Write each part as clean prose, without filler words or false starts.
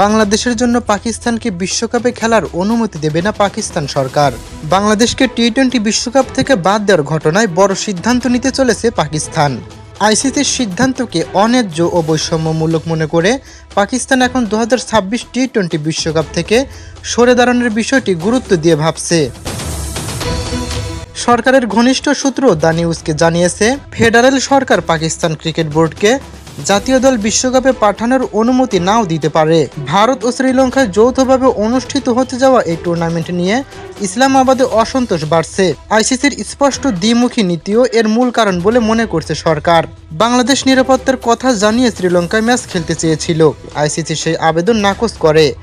বাংলাদেশের জন্য পাকিস্তানকে বিশ্বকাপে খেলার অনুমতি দেবে না পাকিস্তান সরকার। বাংলাদেশকে টি-20 বিশ্বকাপ থেকে বাদ দেওয়ার ঘটনায় বড় সিদ্ধান্ত নিতে চলেছে পাকিস্তান। আইসিসির সিদ্ধান্তকে অন্যায্য ও বৈষম্যমূলক মনে করে পাকিস্তান এখন 2026 টি-20 বিশ্বকাপ থেকে সরে দাঁড়ানোর বিষয়টি গুরুত্ব দিয়ে ভাবছে। সরকারের ঘনিষ্ঠ সূত্র দ্য নিউজকে জানিয়েছে, ফেডারেল সরকার পাকিস্তান ক্রিকেট বোর্ডকে জাতীয় দল বিশ্বকাপে পাঠানোর অনুমতি নাও দিতে পারে। ভারত ও শ্রীলঙ্কায় যৌথভাবে অনুষ্ঠিত হতে যাওয়া এই টুর্নামেন্ট নিয়ে ইসলামাবাদে অসন্তোষ বাড়ছে। আইসিসির স্পষ্ট দ্বিমুখী নীতিও এর মূল কারণ বলে মনে করছে সরকার। বাংলাদেশ নিরাপত্তার কথা জানিয়ে শ্রীলঙ্কায় ম্যাচ খেলতে চেয়েছিল, আইসিসি সেই আবেদন নাকচ করে।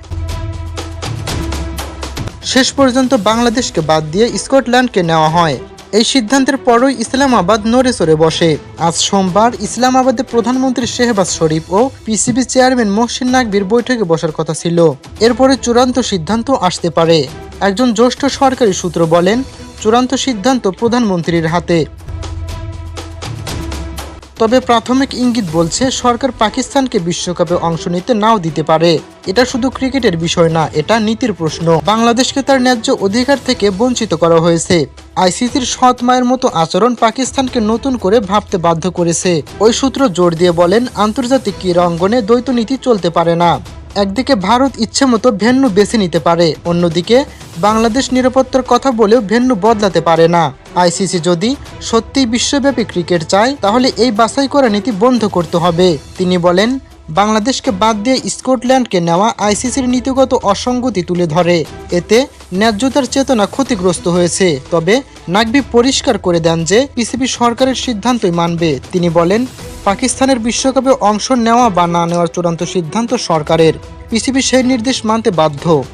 শেষ পর্যন্ত বাংলাদেশকে বাদ দিয়ে স্কটল্যান্ডকে নেওয়া হয়। এই সিদ্ধান্তের পরই ইসলামাবাদ নড়ে চড়ে বসে। আজ সোমবার ইসলামাবাদে প্রধানমন্ত্রী শেহবাজ শরীফ ও পিসিবি চেয়ারম্যান মহসিন নাকভির বৈঠকে বসার কথা ছিল। এরপরে চূড়ান্ত সিদ্ধান্ত আসতে পারে। একজন জ্যেষ্ঠ সরকারি সূত্র বলেন, চূড়ান্ত সিদ্ধান্ত প্রধানমন্ত্রীর হাতে। তবে প্রাথমিক ইঙ্গিত বলছে সরকার পাকিস্তানকে বিশ্বকাপে অংশ নিতে নাও দিতে পারে। এটা শুধু ক্রিকেটের বিষয় না, এটা নীতির প্রশ্ন। বাংলাদেশকে তার ন্যায্য অধিকার থেকে বঞ্চিত করা হয়েছে। আইসিসির সৎ মায়ের মতো আচরণ পাকিস্তানকে নতুন করে ভাবতে বাধ্য করেছে। ওই সূত্র জোর দিয়ে বলেন, আন্তর্জাতিক ক্রীড়া অঙ্গনে দ্বৈত নীতি চলতে পারে না। একদিকে ভারত ইচ্ছে মতো ভেন্যু বেছে নিতে পারে, অন্যদিকে বাংলাদেশ নিরাপত্তার কথা বলেও ভেন্যু বদলাতে পারে না। আইসিসি যদি সত্যিই বিশ্বব্যাপী ক্রিকেট চায়, তাহলে এই বাছাই করা নীতি বন্ধ করতে হবে। তিনি বলেন, বাংলাদেশকে বাদ দিয়ে স্কটল্যান্ডকে নেওয়া আইসিসির নীতিগত অসঙ্গতি তুলে ধরে। এতে ন্যায্যতার চেতনা ক্ষতিগ্রস্ত হয়েছে। তবে নাকভি পরিষ্কার করে দেন যে পিসিবি সরকারের সিদ্ধান্তই মানবে। তিনি বলেন, পাকিস্তানের বিশ্বকাপে অংশ নেওয়া বা না নেওয়ার চূড়ান্ত সিদ্ধান্ত সরকারের। পিসিবি সেই নির্দেশ মানতে বাধ্য।